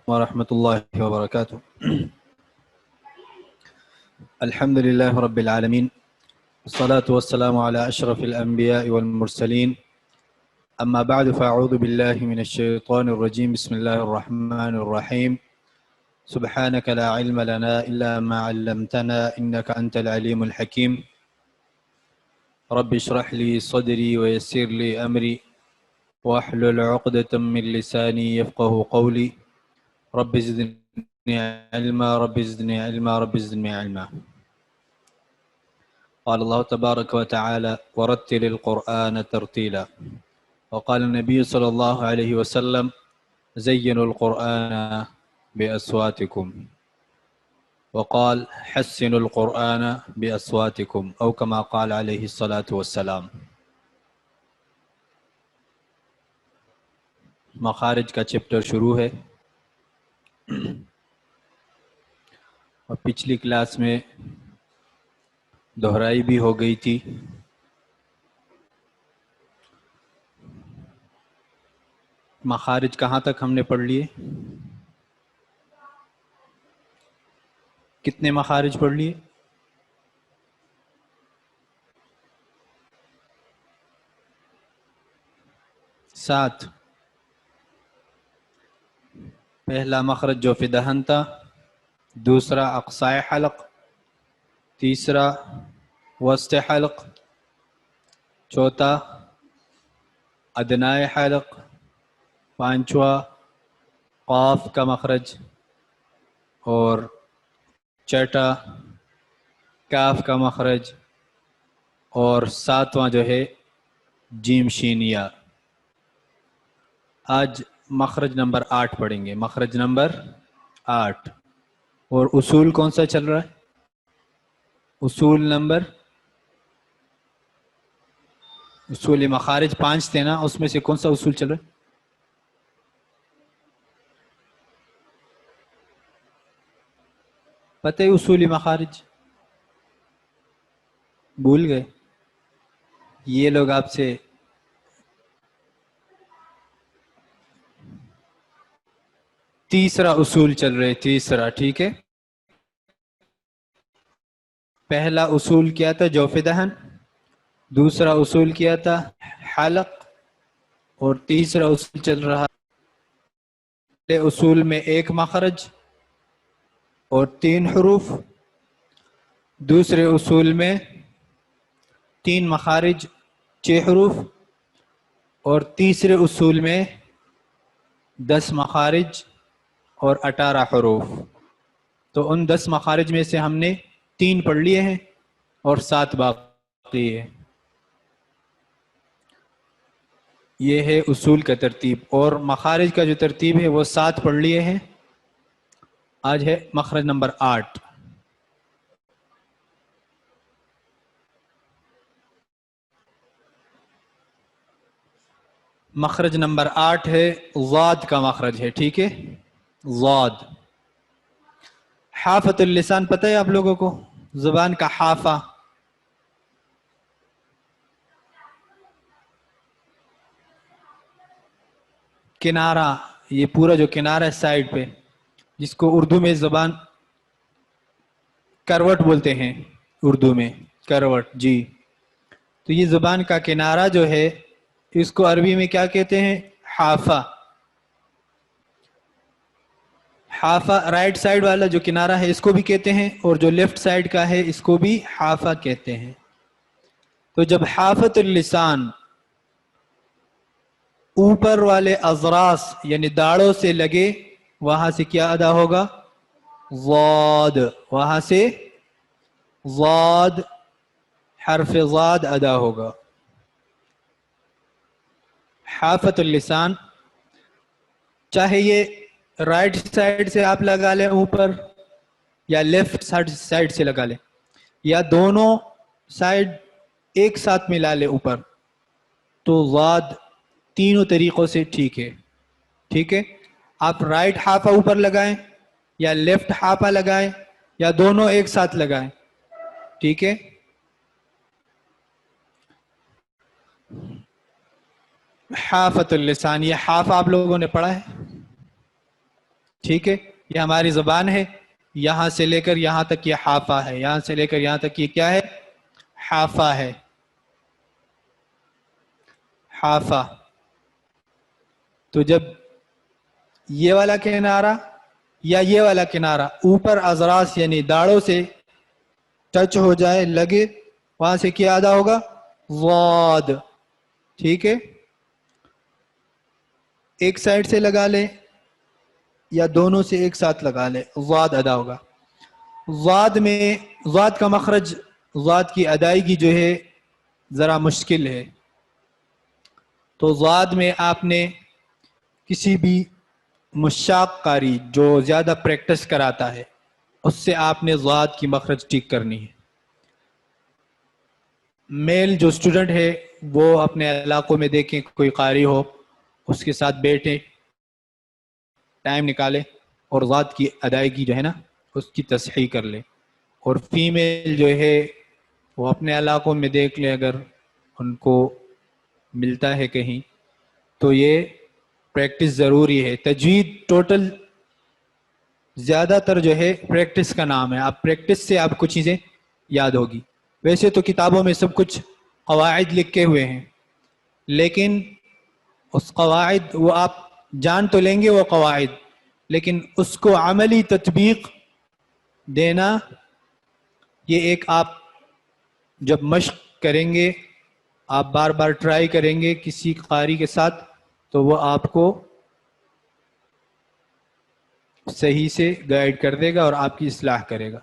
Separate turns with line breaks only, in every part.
ورحمة الله وبركاته. الحمد لله رب العالمين، والصلاة والسلام على أشرف الأنبياء والمرسلين. أما بعد، فأعوذ بالله من الشيطان الرجيم. بسم الله الرحمن الرحيم. سبحانك لا علم لنا إلا ما علمتنا إنك أنت العليم الحكيم. رب اشرح لي صدري ويسر لي أمري واحلل عقدة من لساني يفقه قولي. رب زدني علما رب زدني علما رب زدني علما. قال الله تبارك وتعالى: ورتل القرآن ترتيلا. وقال النبي صلى الله عليه وسلم: زينوا القرآن بأصواتكم. وقال: حسنوا القرآن بأصواتكم، أو كما قال عليه الصلاة والسلام. مخارج کا چپٹر شروع ہے، اور پچھلی کلاس میں دہرائی بھی ہو گئی تھی. مخارج کہاں تک ہم نے پڑھ لیے؟ کتنے مخارج پڑھ لیے؟ 7. پہلا مخرج جو فی دہن تھا، دوسرا اقصائے حلق، تیسرا وسط حلق، چوتھا ادنائے حلق، پانچواں قاف کا مخرج، اور چھٹا کاف کا مخرج، اور ساتواں جو ہے جیم شین یا. آج مخرج نمبر 8 پڑھیں گے. مخرج نمبر 8. اور اصول کون سا چل رہا ہے؟ اصول مخارج 5 تھے نا، اس میں سے کون سا اصول چل رہا ہے؟ پتہ ہے اصول مخارج؟ بھول گئے؟ یہ لوگ آپ سے تیسرا اصول چل رہے، تیسرا. ٹھیک ہے، پہلا اصول کیا تھا جوف دہن، دوسرا اصول کیا تھا حلق، اور تیسرا اصول چل رہا اصول میں 1 مخرج اور 3 حروف، دوسرے اصول میں 3 مخارج 6 حروف، اور تیسرے اصول میں 10 مخارج اور 18 حروف. تو ان 10 مخارج میں سے ہم نے 3 پڑھ لیے ہیں اور 7 باقی ہے. یہ ہے اصول کا ترتیب، اور مخارج کا جو ترتیب ہے وہ 7 پڑھ لیے ہیں. آج ہے مخرج نمبر 8. مخرج نمبر 8 ہے ضاد کا مخرج ہے. ٹھیک ہے، ضاد. حافۃ اللسان پتہ ہے آپ لوگوں کو؟ زبان کا حافہ. کنارہ، یہ پورا جو کنارہ ہے سائڈ پہ، جس کو اردو میں زبان کروٹ بولتے ہیں. اردو میں کروٹ، جی. تو یہ زبان کا کنارہ جو ہے، اس کو عربی میں کیا کہتے ہیں؟ حافہ. حافہ رائٹ سائڈ والا جو کنارہ ہے اس کو بھی کہتے ہیں، اور جو لیفٹ سائڈ کا ہے اس کو بھی حافہ کہتے ہیں. تو جب حافۃ اللسان اوپر والے اضراس یعنی داڑوں سے لگے، وہاں سے کیا ادا ہوگا؟ ضاد. وہاں سے ضاد، حرف ضاد ادا ہوگا. حافۃ اللسان چاہے یہ رائٹ سائڈ سے آپ لگا لیں اوپر، یا لیفٹ سائڈ سے لگا لیں، یا دونوں سائڈ ایک ساتھ ملا لیں اوپر، تو ضاد تینوں طریقوں سے ٹھیک ہے. ٹھیک ہے، آپ رائٹ ہافہ اوپر لگائیں، یا لیفٹ ہافہ لگائیں، یا دونوں ایک ساتھ لگائیں. ٹھیک ہے، حافۃ اللسان. یہ حافہ آپ لوگوں نے پڑھا ہے؟ ٹھیک ہے، یہ ہماری زبان ہے، یہاں سے لے کر یہاں تک یہ حافہ ہے، یہاں سے لے کر یہاں تک یہ کیا ہے؟ حافہ ہے، حافہ۔ تو جب یہ والا کنارہ یا یہ والا کنارہ اوپر اذراس یعنی داڑوں سے ٹچ ہو جائے، لگے، وہاں سے کیا ادا ہوگا؟ ضاد۔ ٹھیک ہے، ایک سائڈ سے لگا لیں یا دونوں سے ایک ساتھ لگا لیں، ضاد ادا ہوگا۔ ضاد میں ضاد کا مخرج، ضاد کی ادائیگی جو ہے ذرا مشکل ہے، تو ضاد میں آپ نے کسی بھی مشاق قاری جو زیادہ پریکٹس کراتا ہے اس سے آپ نے ضاد کی مخرج ٹھیک کرنی ہے۔ میل جو اسٹوڈنٹ ہے وہ اپنے علاقوں میں دیکھیں کوئی قاری ہو، اس کے ساتھ بیٹھیں، ٹائم نکالے اور ضاد کی ادائیگی جو ہے نا اس کی تصحیح کر لے۔ اور فیمیل جو ہے وہ اپنے علاقوں میں دیکھ لے، اگر ان کو ملتا ہے کہیں، تو یہ پریکٹس ضروری ہے۔ تجوید ٹوٹل زیادہ تر جو ہے پریکٹس کا نام ہے، آپ پریکٹس سے آپ کو چیزیں یاد ہوگی۔ ویسے تو کتابوں میں سب کچھ قواعد لکھے ہوئے ہیں، لیکن اس قواعد وہ آپ جان تو لیں گے وہ قواعد، لیکن اس کو عملی تطبیق دینا، یہ ایک آپ جب مشق کریں گے، آپ بار بار ٹرائی کریں گے کسی قاری کے ساتھ، تو وہ آپ کو صحیح سے گائیڈ کر دے گا اور آپ کی اصلاح کرے گا۔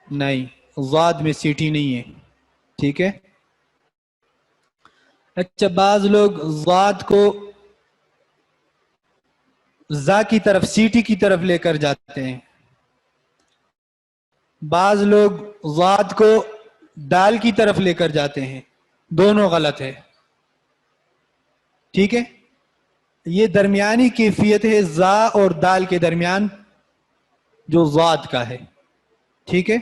نہیں، ضاد میں سیٹی نہیں ہے، ٹھیک ہے۔ اچھا، بعض لوگ ضاد کو زا کی طرف، سیٹی کی طرف لے کر جاتے ہیں، بعض لوگ ضاد کو دال کی طرف لے کر جاتے ہیں، دونوں غلط ہے، ٹھیک ہے۔ یہ درمیانی کیفیت ہے زا اور دال کے درمیان جو ضاد کا ہے، ٹھیک ہے۔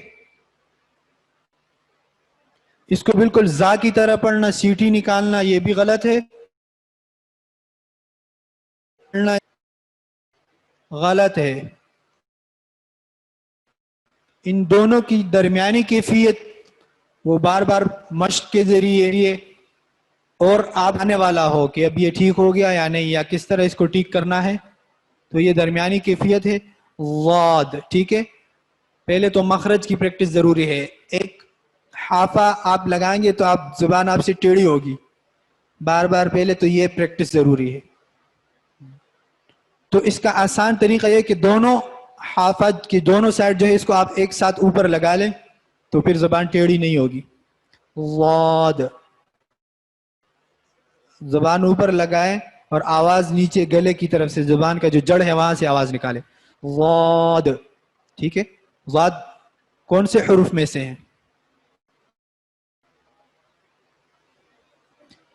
اس کو بالکل زا کی طرح پڑھنا، سیٹی نکالنا، یہ بھی غلط ہے، پڑھنا غلط ہے۔ ان دونوں کی درمیانی کیفیت وہ بار بار مشق کے ذریعے اور آپ آنے والا ہو کہ اب یہ ٹھیک ہو گیا یا نہیں، یا کس طرح اس کو ٹھیک کرنا ہے، تو یہ درمیانی کیفیت ہے ضاد، ٹھیک ہے۔ پہلے تو مخرج کی پریکٹس ضروری ہے، ایک حافہ آپ لگائیں گے تو آپ زبان آپ سے ٹیڑھی ہوگی، بار بار پہلے تو یہ پریکٹس ضروری ہے۔ تو اس کا آسان طریقہ یہ کہ دونوں حافہ کی دونوں سائڈ جو ہے اس کو آپ ایک ساتھ اوپر لگا لیں، تو پھر زبان ٹیڑھی نہیں ہوگی۔ ضاد، زبان اوپر لگائیں اور آواز نیچے گلے کی طرف سے، زبان کا جو جڑ ہے وہاں سے آواز نکالیں، ضاد، ٹھیک ہے۔ ضاد کون سے حروف میں سے ہیں؟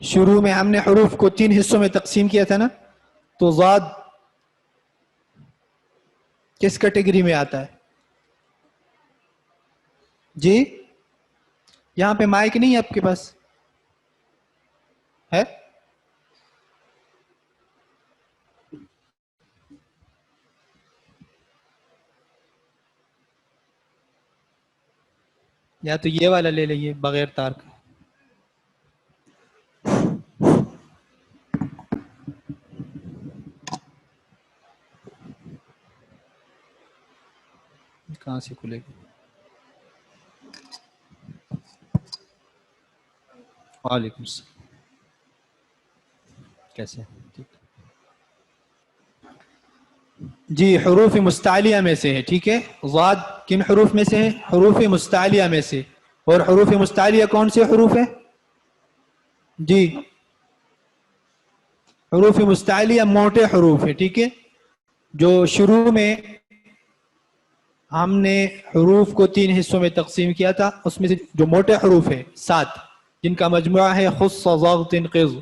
شروع میں ہم نے حروف کو 3 حصوں میں تقسیم کیا تھا نا، تو ضاد کس کیٹیگری میں آتا ہے؟ جی، یہاں پہ مائک نہیں ہے آپ کے پاس؟ ہے؟ یا تو یہ والا لے لئیے بغیر تار کا۔ کہاں سے کھلے گی؟ وعلیکم السلام، کیسے؟ جی، حروف مستعلیہ میں سے ہے، ٹھیک ہے۔ ضاد کن حروف میں سے ہے؟ حروف مستعلیہ میں سے۔ اور حروف مستعلیہ کون سے حروف ہیں؟ جی، حروف مستعلیہ موٹے حروف ہے، ٹھیک ہے۔ جو شروع میں ہم نے حروف کو 3 حصوں میں تقسیم کیا تھا، اس میں سے جو موٹے حروف ہیں 7، جن کا مجموعہ ہے خص ضغط قض،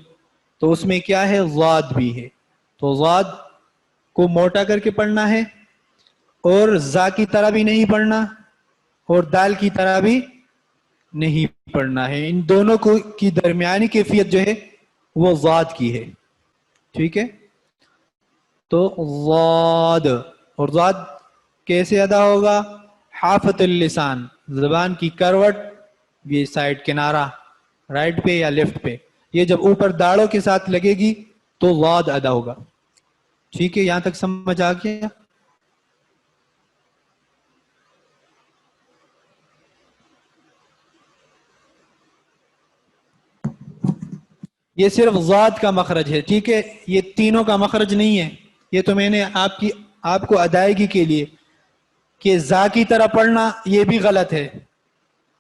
تو اس میں کیا ہے؟ ضاد بھی ہے۔ تو ضاد کو موٹا کر کے پڑھنا ہے، اور زا کی طرح بھی نہیں پڑھنا اور دال کی طرح بھی نہیں پڑھنا ہے، ان دونوں کو کی درمیانی کیفیت جو ہے وہ ضاد کی ہے، ٹھیک ہے۔ تو ضاد، اور ضاد کیسے ادا ہوگا؟ حافت اللسان، زبان کی کروٹ، یہ سائڈ کنارہ رائٹ پہ یا لیفٹ پہ، یہ جب اوپر داڑوں کے ساتھ لگے گی تو ضاد ادا ہوگا. ٹھیک ہے، یہاں تک سمجھ آ گیا؟ یہ صرف ضاد کا مخرج ہے، ٹھیک ہے، یہ تینوں کا مخرج نہیں ہے. یہ تو میں نے آپ کو ادائیگی کے لیے کہ زا کی طرح پڑھنا یہ بھی غلط ہے،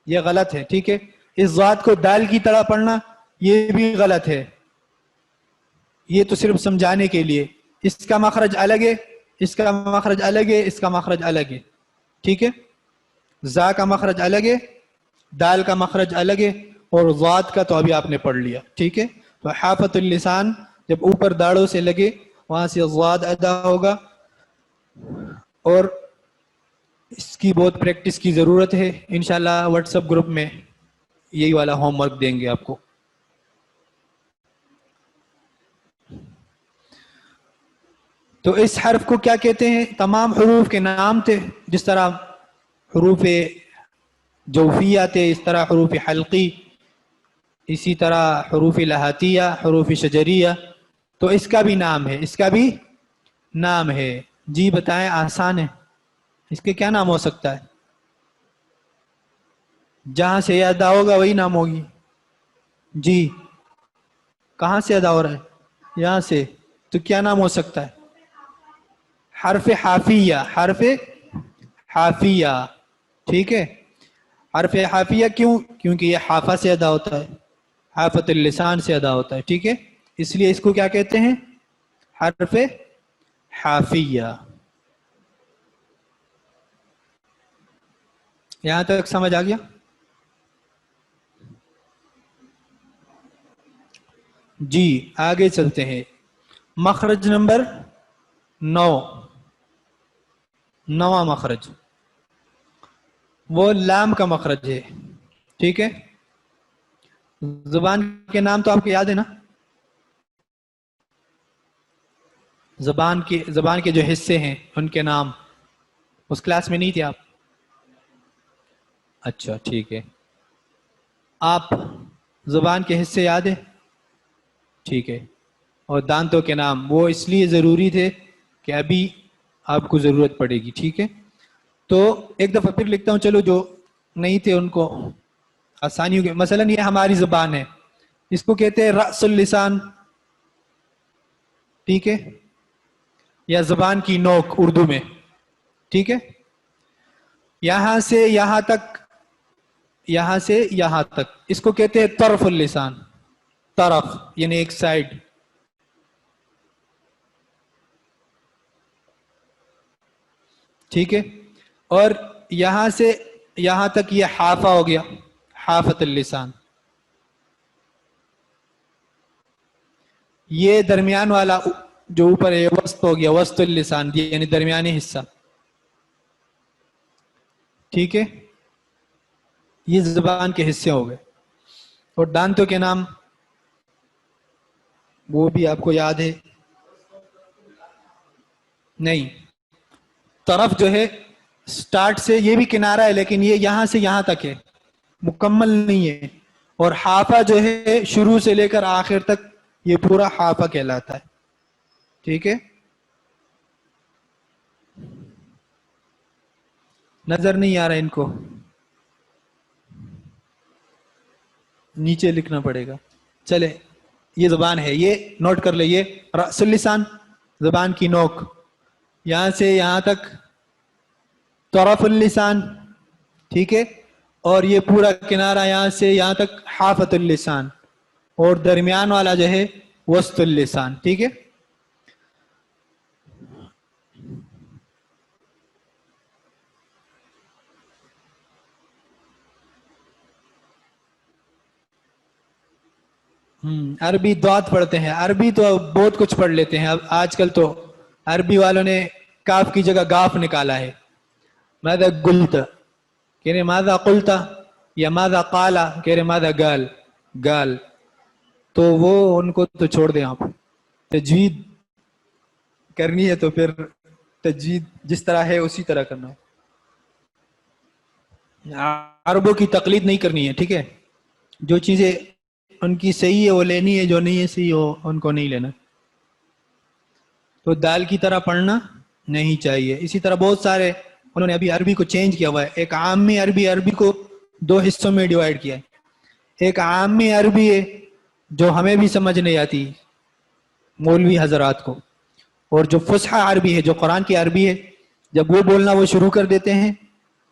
یہ غلط ہے، ٹھیک ہے. اس ضاد کو دال کی طرح پڑھنا یہ بھی غلط ہے. یہ تو صرف سمجھانے کے لیے. اس کا مخرج الگ ہے، اس کا مخرج الگ ہے، اس کا مخرج الگ ہے، ٹھیک ہے. زا کا مخرج الگ ہے، دال کا مخرج الگ ہے، اور ضاد کا تو ابھی آپ نے پڑھ لیا، ٹھیک ہے. تو حافت اللسان جب اوپر داڑوں سے لگے وہاں سے ضاد ادا ہوگا، اور اس کی بہت پریکٹس کی ضرورت ہے. انشاءاللہ واٹس ایپ گروپ میں یہی والا ہوم ورک دیں گے آپ کو. تو اس حرف کو کیا کہتے ہیں؟ تمام حروف کے نام تھے، جس طرح حروف جوفیہ تھے، اس طرح حروف حلقی، اسی طرح حروف لہاتیہ، حروف شجریہ. تو اس کا بھی نام ہے، اس کا بھی نام ہے. جی بتائیں، آسان ہے، اس کے کیا نام ہو سکتا ہے؟ جہاں سے یہ ادا ہوگا وہی نام ہوگی. جی کہاں سے ادا ہو رہا ہے؟ یہاں سے. تو کیا نام ہو سکتا ہے؟ حرف حافیہ، حرف حافیہ، ٹھیک ہے. حرف حافیہ کیوں؟ کیونکہ یہ حافہ سے ادا ہوتا ہے، حافت اللسان سے ادا ہوتا ہے، ٹھیک ہے. اس لیے اس کو کیا کہتے ہیں؟ حرف حافیہ. یہاں تک سمجھ آ گیا؟ جی آگے چلتے ہیں. مخرج نمبر 9، نواں مخرج، وہ لام کا مخرج ہے، ٹھیک ہے. زبان کے نام تو آپ کو یاد ہے نا؟ زبان کے جو حصے ہیں ان کے نام اس کلاس میں نہیں تھے آپ؟ اچھا ٹھیک ہے. آپ زبان کے حصے یاد ہے؟ ٹھیک ہے. اور دانتوں کے نام وہ اس لیے ضروری تھے کہ ابھی آپ کو ضرورت پڑے گی، ٹھیک ہے. تو ایک دفعہ پھر لکھتا ہوں، چلو جو نہیں تھے ان کو آسانی ہوگی. مثلا یہ ہماری زبان ہے، اس کو کہتے ہیں رأس اللسان، ٹھیک ہے، یا زبان کی نوک اردو میں، ٹھیک ہے. یہاں سے یہاں تک، یہاں سے یہاں تک اس کو کہتے ہیں طرف اللسان. طرف یعنی ایک سائڈ، ٹھیک ہے. اور یہاں سے یہاں تک یہ حافہ ہو گیا، حافت اللسان. یہ درمیان والا جو اوپر ہے وسط ہو گیا، وسط اللسان یعنی درمیانی حصہ، ٹھیک ہے. یہ زبان کے حصے ہو گئے. اور دانتوں کے نام وہ بھی آپ کو یاد ہے؟ نہیں، طرف جو ہے سٹارٹ سے یہ بھی کنارہ ہے لیکن یہ یہاں سے یہاں تک ہے، مکمل نہیں ہے. اور حافہ جو ہے شروع سے لے کر آخر تک یہ پورا حافہ کہلاتا ہے، ٹھیک ہے. نظر نہیں آ رہا ان کو؟ نیچے لکھنا پڑے گا. چلے یہ زبان ہے، یہ نوٹ کر لے، یہ رأس اللسان زبان کی نوک، یہاں سے یہاں تک طرف اللسان، ٹھیک ہے. اور یہ پورا کنارہ یہاں سے یہاں تک حافت اللسان، اور درمیان والا جو ہے وسط اللسان، ٹھیک ہے. عربی دعات پڑھتے ہیں، عربی تو بہت کچھ پڑھ لیتے ہیں. اب آج کل تو عربی والوں نے کاف کی جگہ گاف نکالا ہے. ماذا قلت کہہ رہے ماذا قلت، یا ماذا قالا کہہ رہے ماذا قال، قال. تو وہ ان کو تو چھوڑ دیں آپ، تجوید کرنی ہے تو پھر تجوید جس طرح ہے اسی طرح کرنا ہے. عربوں کی تقلید نہیں کرنی ہے, ٹھیک ہے. جو چیزیں ان کی صحیح ہے وہ لینی ہے, جو نہیں ہے صحیح ہو ان کو نہیں لینا. تو دال کی طرح پڑھنا نہیں چاہیے. اسی طرح بہت سارے انہوں نے ابھی عربی کو چینج کیا ہوا ہے. ایک عامی عربی کو دو حصوں میں ڈیوائیڈ کیا ہے. ایک عامی عربی ہے جو ہمیں بھی سمجھ نہیں آتی مولوی حضرات کو, اور جو فصحی عربی ہے جو قرآن کی عربی ہے, جب وہ بولنا وہ شروع کر دیتے ہیں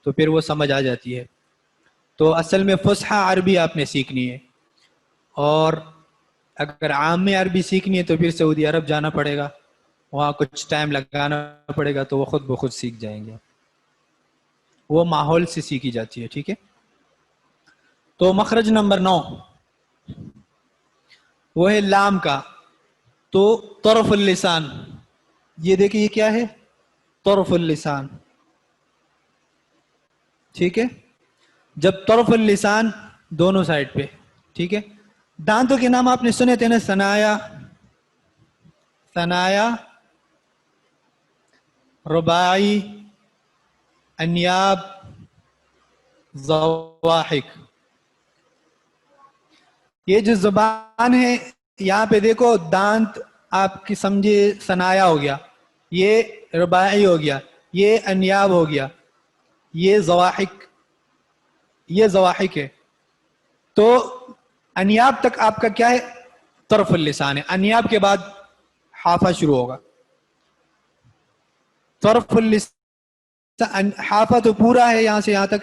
تو پھر وہ سمجھ آ جاتی ہے. تو اصل میں فصحی عربی آپ نے سیکھنی ہے, اور اگر عامی عربی سیکھنی ہے تو پھر سعودی عرب جانا پڑے گا, وہاں کچھ ٹائم لگانا پڑے گا, تو وہ خود بخود سیکھ جائیں گے. وہ ماحول سے سیکھی جاتی ہے, ٹھیک ہے. تو مخرج نمبر 9 وہ ہے لام کا. تو طرف اللسان, یہ دیکھیں یہ کیا ہے, طرف اللسان, ٹھیک ہے. جب طرف اللسان دونوں سائڈ پہ, ٹھیک ہے. دانتوں کے نام آپ نے سنے تھے نا, ثنایا, رباعی, انیاب, ضواحک. یہ جو زبان ہے یہاں پہ دیکھو, دانت آپ کی سمجھے ثنایا ہو گیا, یہ رباعی ہو گیا, یہ انیاب ہو گیا, یہ ضواحک ہے. تو انیاب تک آپ کا کیا ہے, طرف اللسان ہے. انیاب کے بعد حافہ شروع ہوگا. طرف اللسان, حافہ تو پورا ہے یہاں سے یہاں تک,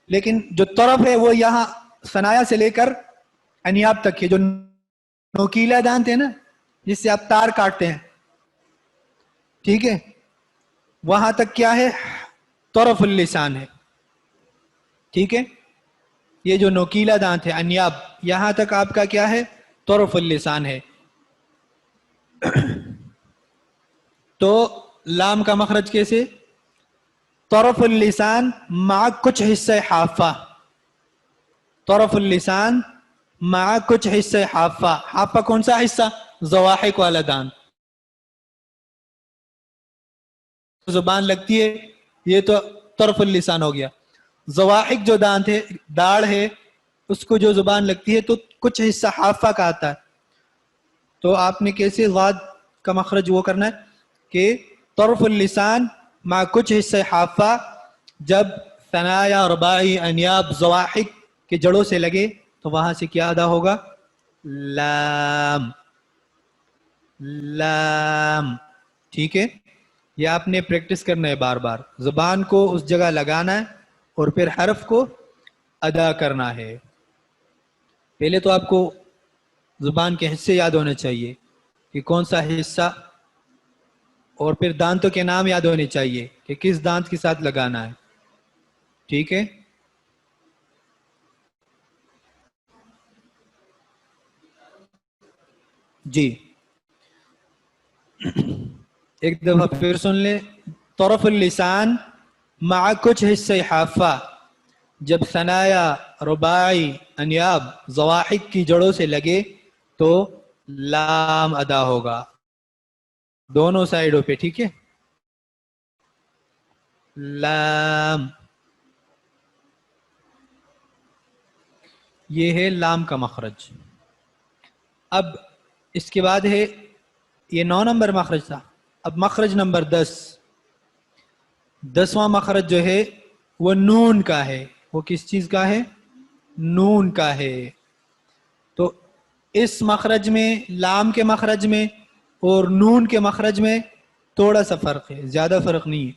لیکن جو طرف ہے وہ یہاں ثنایا سے لے کر انیاب تک ہے. جو نوکیلا دانت ہے نا جس سے آپ تار کاٹتے ہیں, ٹھیک ہے, وہاں تک کیا ہے, طرف اللسان ہے, ٹھیک ہے. یہ جو نوکیلا دانت ہے انیاب, یہاں تک آپ کا کیا ہے, طرف اللسان ہے. تو لام کا مخرج کیسے, طرف اللسان مع کچھ حصہ حافہ, طرف اللسان مع کچھ حصہ حافہ. حافہ کون سا حصہ, ضواحک والا دانت. زبان لگتی ہے یہ تو طرف اللسان ہو گیا. ضواحک جو دانت ہے, داڑھ ہے, اس کو جو زبان لگتی ہے تو کچھ حصہ حافہ کا آتا ہے. تو آپ نے کیسے غاد کا مخرج وہ کرنا ہے کہ طرف اللسان مع کچھ حصہ حافہ, جب ثنایا, رباعی, انیاب, ضواحک کے جڑوں سے لگے تو وہاں سے کیا ادا ہوگا, لام, لام, ٹھیک ہے. یہ آپ نے پریکٹس کرنا ہے بار بار, زبان کو اس جگہ لگانا ہے اور پھر حرف کو ادا کرنا ہے. پہلے تو آپ کو زبان کے حصے یاد ہونے چاہیے کہ کون سا حصہ, اور پھر دانتوں کے نام یاد ہونے چاہیے کہ کس دانت کے ساتھ لگانا ہے, ٹھیک ہے. جی ایک دفعہ پھر سن لیں. طرف اللسان مع کچھ حصہ حافہ, جب ثنایا, رباعی, انیاب, ضواحک کی جڑوں سے لگے تو لام ادا ہوگا دونوں سائیڈوں پہ, ٹھیک ہے. لام, یہ ہے لام کا مخرج. اب اس کے بعد ہے, یہ 9 نمبر مخرج تھا. اب مخرج نمبر 10, 10واں مخرج جو ہے وہ نون کا ہے. وہ کس چیز کا ہے, نون کا ہے. تو اس مخرج میں, لام کے مخرج میں اور نون کے مخرج میں تھوڑا سا فرق ہے, زیادہ فرق نہیں ہے.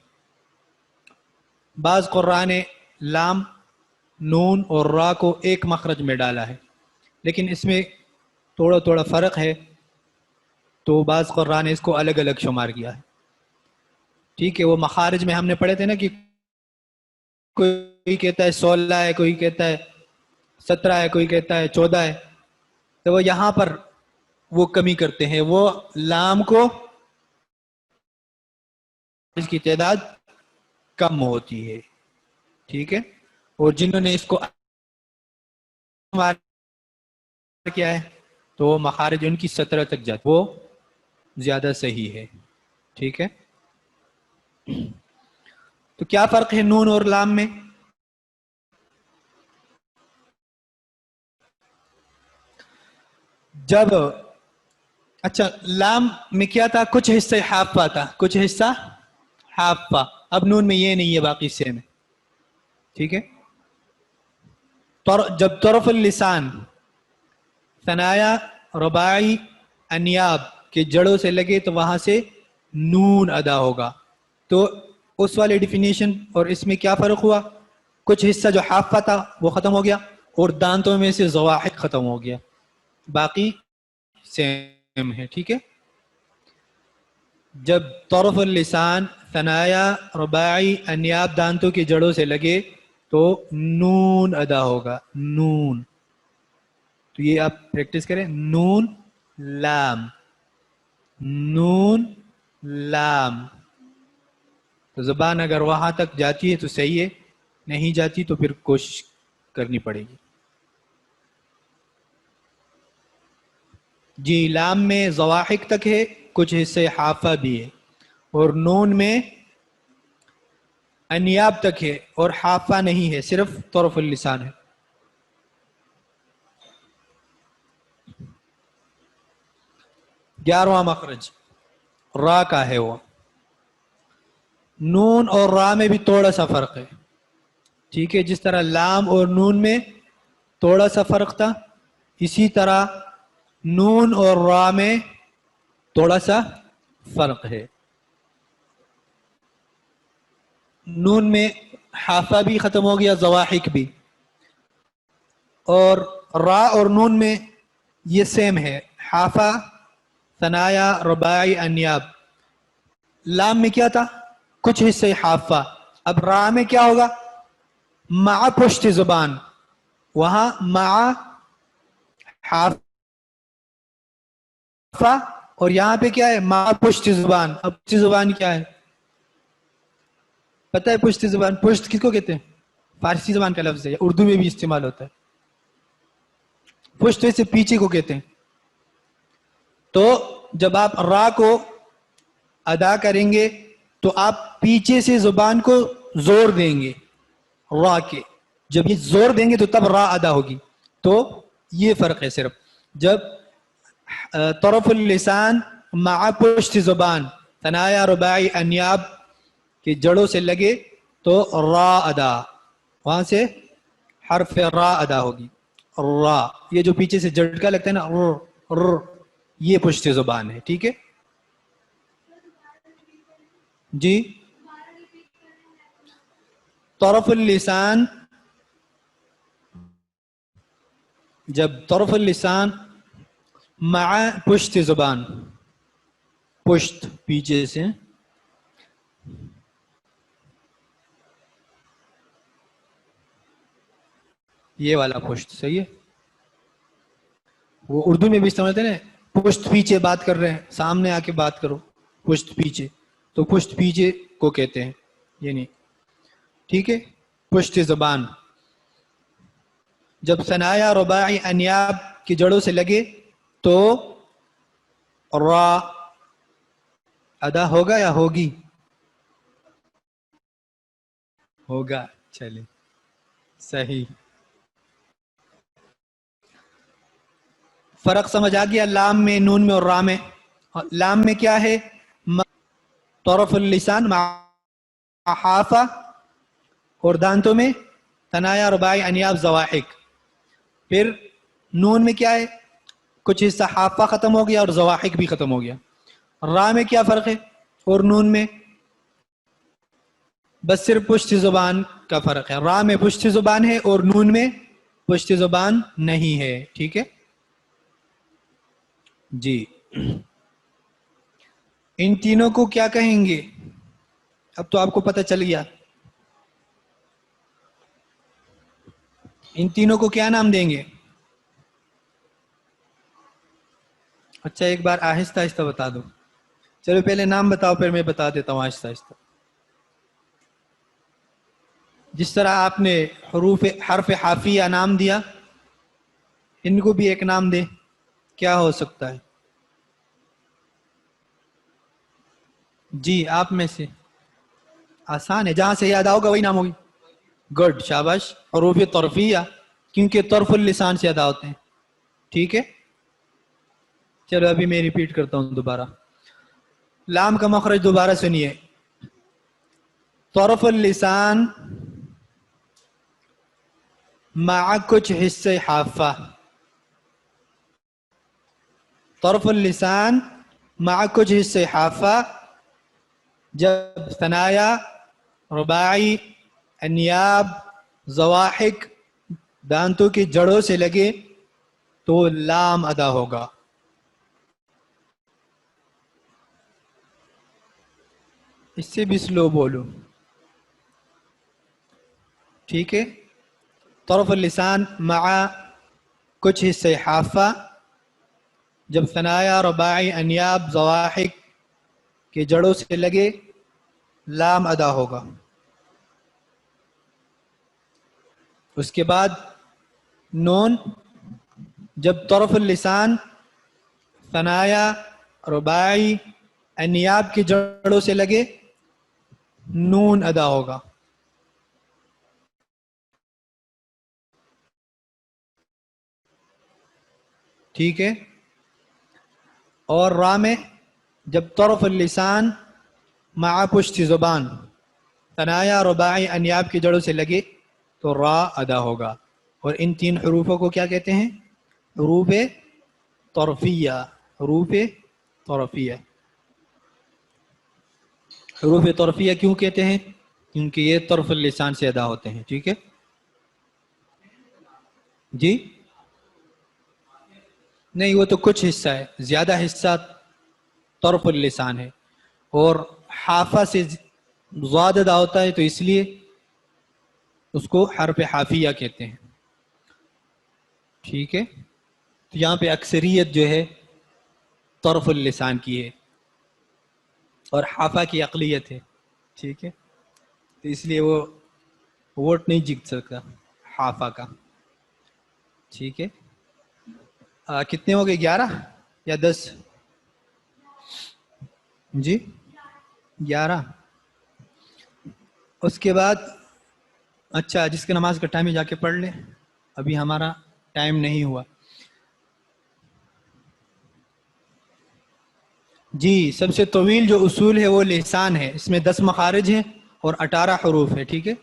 بعض قراء نے لام, نون اور را کو ایک مخرج میں ڈالا ہے, لیکن اس میں تھوڑا تھوڑا فرق ہے, تو بعض قراء نے اس کو الگ الگ شمار کیا ہے, ٹھیک ہے. وہ مخارج میں ہم نے پڑھے تھے نا کہ کوئی کہتا ہے 16 ہے, کوئی کہتا ہے 17 ہے, کوئی کہتا ہے 14 ہے. تو وہ یہاں پر وہ کمی کرتے ہیں, وہ لام کو اس کی تعداد کم ہوتی ہے, ٹھیک ہے. اور جنہوں نے اس کو کیا ہے تو وہ مخارج ان کی 17 تک جاتی, وہ زیادہ صحیح ہے. ٹھیک ہے. تو کیا فرق ہے نون اور لام میں؟ جب اچھا لام میں کیا تھا؟ کچھ حصہ حافہ تھا، کچھ حصہ حافہ. اب نون میں یہ نہیں ہے، باقی حصے میں. ٹھیک ہے. جب طرف اللسان ثنایا رباعی انیاب کے جڑوں سے لگے تو وہاں سے نون ادا ہوگا. تو اس والے ڈیفینیشن اور اس میں کیا فرق ہوا؟ کچھ حصہ جو حافہ تھا وہ ختم ہو گیا، اور دانتوں میں سے زواحق ختم ہو گیا، باقی سیم ہے. ٹھیک ہے. جب طرف اللسان ثنایا رباعی انیاب دانتوں کی جڑوں سے لگے تو نون ادا ہوگا. نون، تو یہ آپ پریکٹس کریں. نون لام، نون لام. تو زبان اگر وہاں تک جاتی ہے تو صحیح ہے، نہیں جاتی تو پھر کوشش کرنی پڑے گی. جی لام میں زواحق تک ہے، کچھ حصے حافہ بھی ہے، اور نون میں انیاب تک ہے اور حافہ نہیں ہے، صرف طرف اللسان ہے. گیارہواں مخرج را کا ہے. وہ نون اور را میں بھی تھوڑا سا فرق ہے. ٹھیک ہے. جس طرح لام اور نون میں تھوڑا سا فرق تھا، اسی طرح نون اور را میں تھوڑا سا فرق ہے. نون میں حافہ بھی ختم ہو گیا، زواحق بھی. اور را اور نون میں یہ سیم ہے، حافہ ثنایا رباعی انیاب. لام میں کیا تھا؟ کچھ حصے حافہ. اب را میں کیا ہوگا؟ مع پشت زبان، وہاں مع حافہ، اور یہاں پہ کیا ہے؟ مع پشت زبان. اب پشت زبان کیا ہے پتہ ہے؟ پشت زبان، پشت کس کو کہتے ہیں؟ فارسی زبان کا لفظ ہے، اردو میں بھی استعمال ہوتا ہے. پشت سے پیچھے کو کہتے ہیں. تو جب آپ را کو ادا کریں گے تو آپ پیچھے سے زبان کو زور دیں گے را کے. جب یہ زور دیں گے تو تب را ادا ہوگی. تو یہ فرق ہے صرف. جب طرف اللسان مع پشت زبان ثنایا رباعی انیاب کی جڑوں سے لگے تو را ادا، وہاں سے حرف را ادا ہوگی. را، یہ جو پیچھے سے جھٹکا لگتا ہے نا، یہ پشت زبان ہے. ٹھیک ہے جی. طرف اللسان، جب طرف اللسان مع پشت زبان، پشت پیچھے سے، یہ والا پشت صحیح ہے. وہ اردو میں بھی استعمال ہوتے ہیں نا، پشت پیچھے بات کر رہے ہیں، سامنے آ کے بات کرو، پشت پیچھے. تو پشت پیچھے کو کہتے ہیں، یہ نہیں. ٹھیک ہے. پشت زبان جب ثنایا رباعی انیاب کی جڑوں سے لگے تو را ادا ہوگا یا ہوگی؟ ہوگا. چلیں صحیح. فرق سمجھ آ گیا لام میں، نون میں اور را میں. لام میں کیا ہے؟ طرف اللسان مع حافہ، اور دانتوں میں ثنایا رباعی انیاب زواحق. پھر نون میں کیا ہے؟ کچھ حصہ حافہ ختم ہو گیا اور زواحق بھی ختم ہو گیا. را میں کیا فرق ہے اور نون میں؟ بس صرف پشت زبان کا فرق ہے. را میں پشت زبان ہے اور نون میں پشت زبان نہیں ہے. ٹھیک ہے جی. ان تینوں کو کیا کہیں گے؟ اب تو آپ کو پتہ چل گیا. ان تینوں کو کیا نام دیں گے؟ اچھا ایک بار آہستہ آہستہ بتا دو. چلو پہلے نام بتاؤ، پھر میں بتا دیتا ہوں آہستہ آہستہ. جس طرح آپ نے حرف حافیہ نام دیا، ان کو بھی ایک نام دے. کیا ہو سکتا ہے؟ جی آپ میں سے آسان ہے، جہاں سے یاد آؤگا وہی نام ہوگی. گڈ، شاباش. حروف طرفیہ کیونکہ طرف اللسان سے ادا ہوتے ہیں. ٹھیک ہے، چلو ابھی میں ریپیٹ کرتا ہوں دوبارہ. لام کا مخرج دوبارہ سنیے. طرف اللسان مع کچھ حصے حافہ. طرف اللسان مع کچھ حصے حافہ جب ثنایا، رباعی، انیاب، زواحق دانتوں کی جڑوں سے لگے تو لام ادا ہوگا. اس سے بھی سلو بولو. ٹھیک ہے، طرف اللسان مع کچھ حصے حافہ جب ثنایا، رباعی، انیاب، زواحق کے جڑوں سے لگے لام ادا ہوگا. اس کے بعد نون جب طرف اللسان ثنایا، رباعی، انیاب کی جڑوں سے لگے نون ادا ہوگا. ٹھیک ہے، اور را میں جب طرف اللسان مع پشت زبان ثنایا، رباعی، انیاب کی جڑوں سے لگے تو را ادا ہوگا. اور ان تین حروفوں کو کیا کہتے ہیں؟ حروف طرفیہ. حروف طرفیہ. حروف طرفیہ کیوں کہتے ہیں؟ کیونکہ یہ طرف اللسان سے ادا ہوتے ہیں. ٹھیک ہے جی، نہیں وہ تو کچھ حصہ ہے، زیادہ حصہ طرف اللسان ہے. اور حافہ سے ضاد ادا ہوتا ہے تو اس لیے اس کو حرف حافیہ کہتے ہیں. ٹھیک ہے، تو یہاں پہ اکثریت جو ہے طرف اللسان کی ہے اور حافہ کی اقلیت ہے. ٹھیک ہے، تو اس لیے وہ ووٹ نہیں جیت سکتا حافہ کا. ٹھیک ہے، کتنے ہو گئے؟ 11 یا 10؟ جی 11. اس کے بعد اچھا، جس کے نماز کا ٹائم ہے جا کے پڑھ لے، ابھی ہمارا ٹائم نہیں ہوا. جی، سب سے طویل جو اصول ہے وہ لسان ہے. اس میں 10 مخارج ہیں اور 18 حروف ہے. ٹھیک ہے،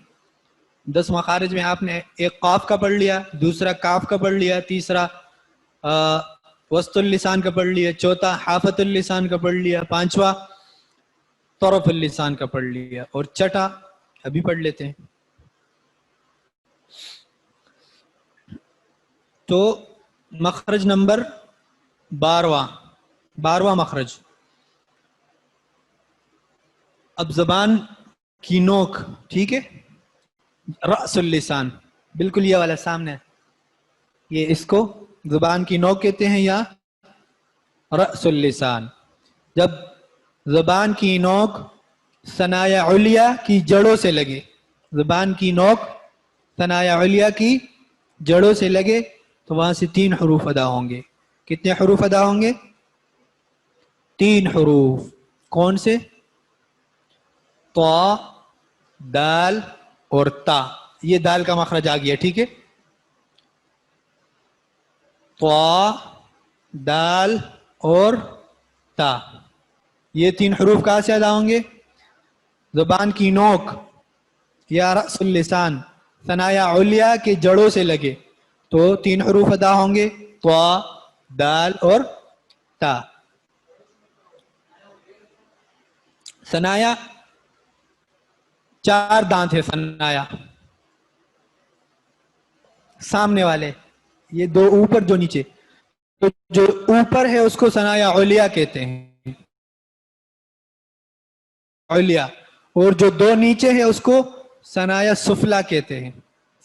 10 مخارج میں آپ نے ایک قاف کا پڑھ لیا، دوسرا کاف کا پڑھ لیا، تیسرا وسط اللسان کا پڑھ لیا، چوتھا حافت اللسان کا پڑھ لیا، پانچواں طرف اللسان کا پڑھ لیا، اور چھٹا ابھی پڑھ لیتے ہیں. تو مخرج نمبر 12واں مخرج. اب زبان کی نوک، ٹھیک ہے، رأس اللسان، بالکل یہ والا سامنے، یہ اس کو زبان کی نوک کہتے ہیں یا رأس اللسان. جب زبان کی نوک ثنایا علیا کی جڑوں سے لگے، زبان کی نوک ثنایا علیا کی جڑوں سے لگے تو وہاں سے 3 حروف ادا ہوں گے. کتنے حروف ادا ہوں گے؟ 3 حروف. کون سے؟ طا، دال اور تا. یہ دال کا مخرج آ گیا. ٹھیک ہے، طا، دال اور تا. یہ 3 حروف کہاں سے ادا ہوں گے؟ زبان کی نوک یا رأس اللسان ثنایا علیا کے جڑوں سے لگے تو 3 حروف ادا ہوں گے، طا، دال اور تا. ثنایا 4 دانت ہے. ثنایا سامنے والے، یہ 2 اوپر 2 نیچے، تو جو اوپر ہے اس کو ثنایا علیا کہتے ہیں، علیا. اور جو 2 نیچے ہے اس کو ثنایا سفلا کہتے ہیں.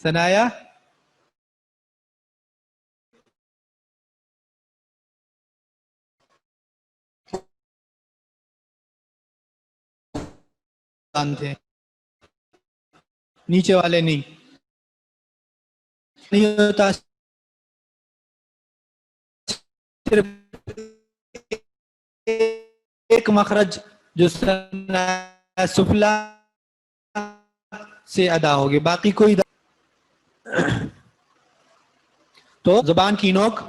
ثنایا دانت ہے، نیچے والے نہیں ہوتا. صرف ایک مخرج جو ثنا سفلا سے ادا ہوگی، باقی کوئی تو زبان کی نوک